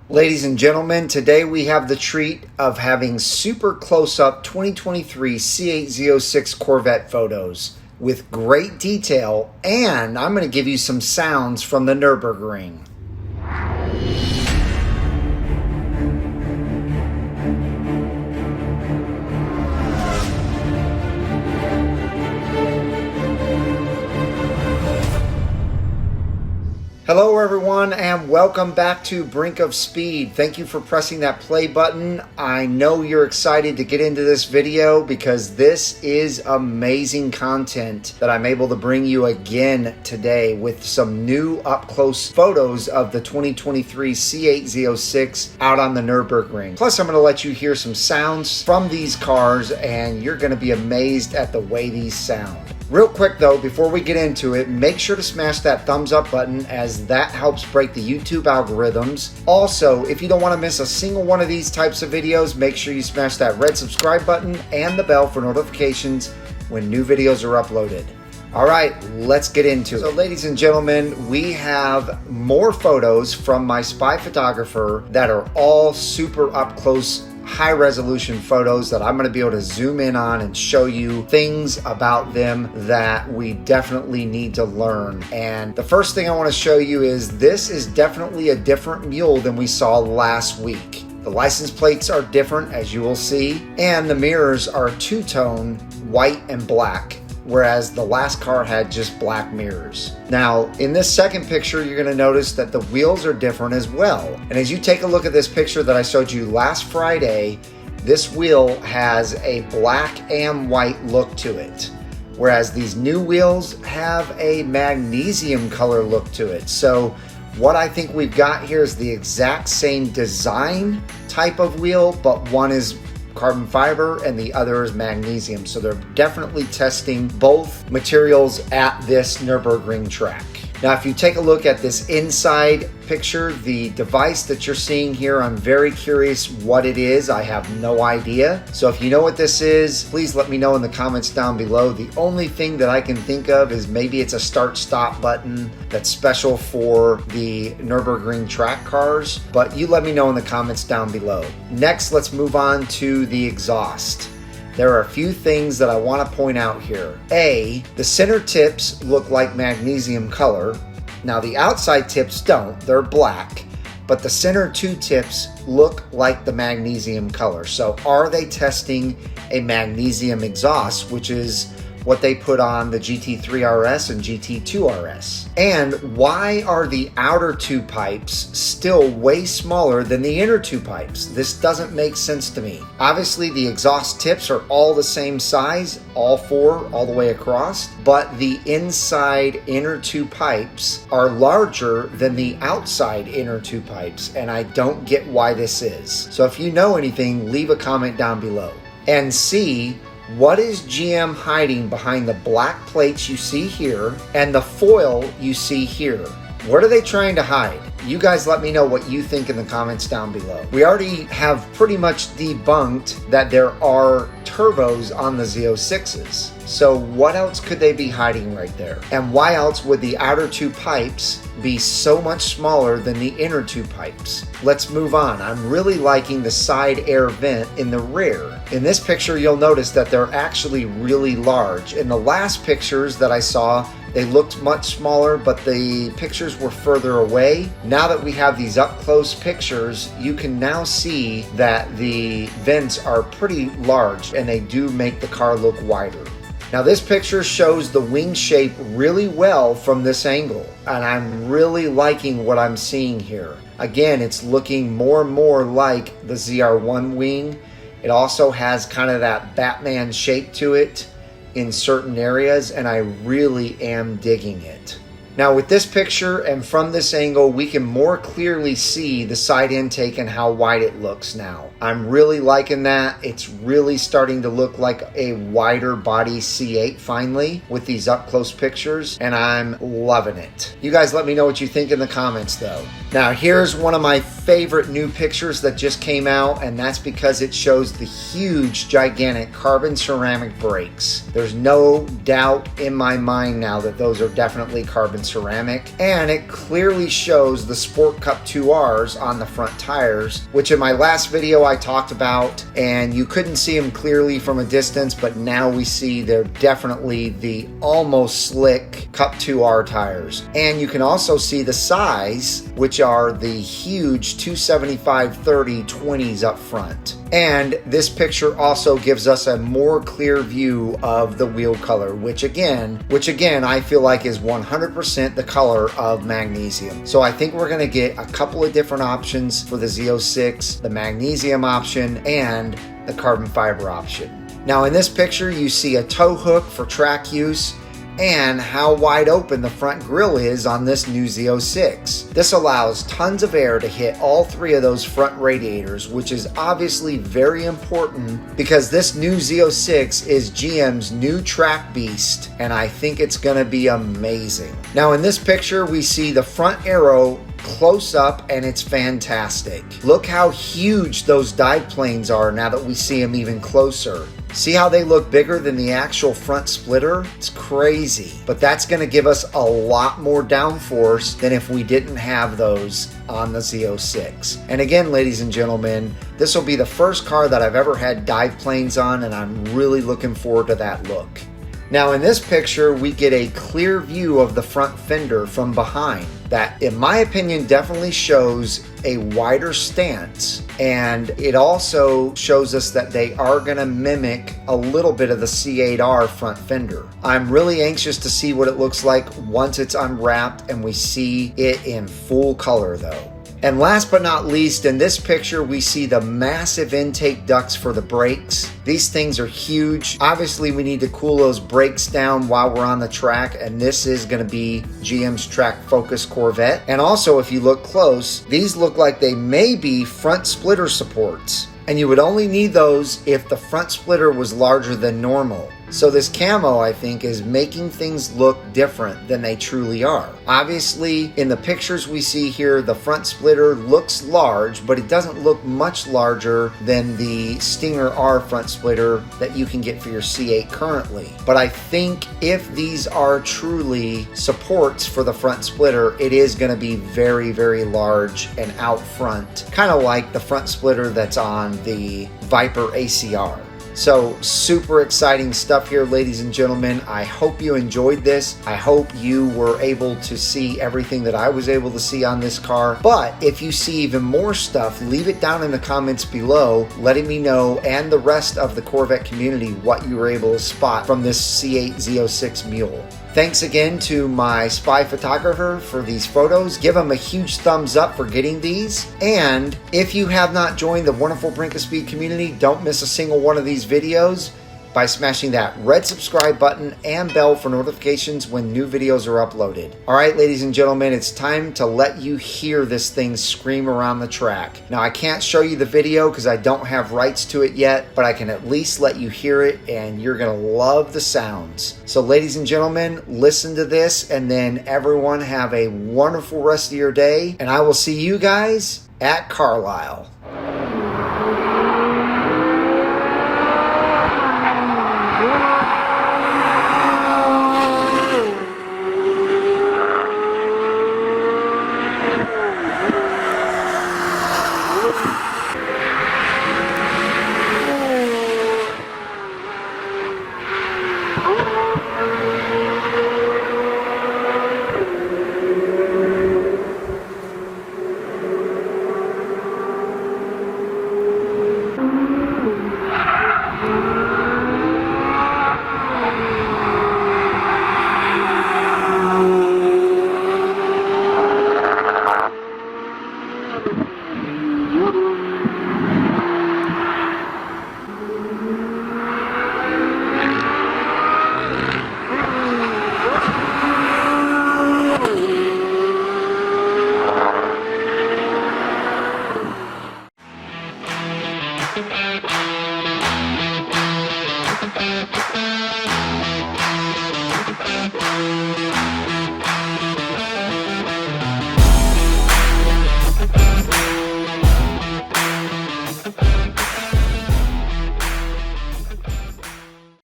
Ladies and gentlemen, today we have the treat of having super close-up 2023 C8 Z06 Corvette photos with great detail, and I'm going to give you some sounds from the Nurburgring. Hello everyone and welcome back to Brink of Speed. Thank you for pressing that play button. I know you're excited to get into this video because this is amazing content that I'm able to bring you again today with some new up-close photos of the 2023 C8 Z06 out on the Nurburgring. Plus I'm going to let you hear some sounds from these cars and you're going to be amazed at the way these sound. Real quick though, before we get into it, make sure to smash that thumbs up button as that helps break the YouTube algorithms. Also, if you don't want to miss a single one of these types of videos, make sure you smash that red subscribe button and the bell for notifications when new videos are uploaded. All right, let's get into it. So ladies and gentlemen, we have more photos from my spy photographer that are all super up close, high resolution photos that I'm going to be able to zoom in on and show you things about them that we definitely need to learn. And the first thing I want to show you is this is definitely a different mule than we saw last week. The license plates are different, as you will see, and the mirrors are two-tone white and black, whereas the last car had just black mirrors. Now, in this second picture, you're gonna notice that the wheels are different as well. And as you take a look at this picture that I showed you last Friday, this wheel has a black and white look to it, whereas these new wheels have a magnesium color look to it. So what I think we've got here is the exact same design type of wheel, but one is carbon fiber and the other is magnesium. So they're definitely testing both materials at this Nürburgring track. Now, if you take a look at this inside picture, the device that you're seeing here, I'm very curious what it is. I have no idea. So if you know what this is, please let me know in the comments down below. The only thing that I can think of is maybe it's a start-stop button that's special for the Nürburgring track cars, but you let me know in the comments down below. Next, let's move on to the exhaust. There are a few things that I want to point out here. A, the center tips look like magnesium color. Now the outside tips don't, they're black, but the center two tips look like the magnesium color. So are they testing a magnesium exhaust, which is what they put on the GT3 RS and GT2 RS? And why are the outer two pipes still way smaller than the inner two pipes? This doesn't make sense to me. Obviously, the exhaust tips are all the same size, all four, all the way across, but the inside inner two pipes are larger than the outside inner two pipes, and I don't get why this is. So if you know anything, leave a comment down below. And C, what is GM hiding behind the black plates you see here and the foil you see here? What are they trying to hide? You guys let me know what you think in the comments down below. We already have pretty much debunked that there are turbos on the Z06s. So what else could they be hiding right there? And why else would the outer two pipes be so much smaller than the inner two pipes? Let's move on. I'm really liking the side air vent in the rear. In this picture, you'll notice that they're actually really large. In the last pictures that I saw, they looked much smaller, but the pictures were further away. Now that we have these up close pictures, you can now see that the vents are pretty large and they do make the car look wider. Now this picture shows the wing shape really well from this angle, and I'm really liking what I'm seeing here. Again, it's looking more and more like the ZR1 wing. It also has kind of that Batman shape to it in certain areas, and I really am digging it. Now with this picture and from this angle, we can more clearly see the side intake and how wide it looks now. I'm really liking that. It's really starting to look like a wider body C8 finally with these up close pictures, and I'm loving it. You guys let me know what you think in the comments though. Now here's one of my favorite new pictures that just came out, and that's because it shows the huge, gigantic carbon ceramic brakes. There's no doubt in my mind now that those are definitely carbon ceramic, and it clearly shows the Sport Cup 2Rs on the front tires, which in my last video I talked about, and you couldn't see them clearly from a distance, but now we see they're definitely the almost slick Cup 2R tires. And you can also see the size, which are the huge 275/30 20s up front. And this picture also gives us a more clear view of the wheel color, which again I feel like is 100% the color of magnesium. So I think we're gonna get a couple of different options for the Z06, the magnesium option and the carbon fiber option. Now in this picture you see a tow hook for track use and how wide open the front grille is on this new Z06. This allows tons of air to hit all three of those front radiators, which is obviously very important because this new Z06 is GM's new track beast, and I think it's gonna be amazing. Now in this picture we see the front aero close up, and it's fantastic. Look how huge those dive planes are now that we see them even closer. See how they look bigger than the actual front splitter? It's crazy. But that's gonna give us a lot more downforce than if we didn't have those on the Z06. And again, ladies and gentlemen, this will be the first car that I've ever had dive planes on, and I'm really looking forward to that look. Now in this picture, we get a clear view of the front fender from behind that, in my opinion, definitely shows a wider stance, and it also shows us that they are going to mimic a little bit of the C8R front fender. I'm really anxious to see what it looks like once it's unwrapped and we see it in full color though. And last but not least, in this picture, we see the massive intake ducts for the brakes. These things are huge. Obviously, we need to cool those brakes down while we're on the track, and this is gonna be GM's Track Focus Corvette. And also, if you look close, these look like they may be front splitter supports. And you would only need those if the front splitter was larger than normal. So this camo, I think, is making things look different than they truly are. Obviously, in the pictures we see here, the front splitter looks large, but it doesn't look much larger than the Stinger R front splitter that you can get for your C8 currently. But I think if these are truly supports for the front splitter, it is going to be very, very large and out front, kind of like the front splitter that's on the Viper ACR. So super exciting stuff here, ladies and gentlemen. I hope you enjoyed this. I hope you were able to see everything that I was able to see on this car. But if you see even more stuff, leave it down in the comments below, letting me know, and the rest of the Corvette community, what you were able to spot from this C8 Z06 mule. Thanks again to my spy photographer for these photos. Give him a huge thumbs up for getting these. And if you have not joined the wonderful Brink of Speed community, don't miss a single one of these videos by smashing that red subscribe button and bell for notifications when new videos are uploaded. All right, ladies and gentlemen, it's time to let you hear this thing scream around the track. Now, I can't show you the video because I don't have rights to it yet, but I can at least let you hear it, and you're gonna love the sounds. So ladies and gentlemen, listen to this, and then everyone have a wonderful rest of your day, and I will see you guys at Carlisle.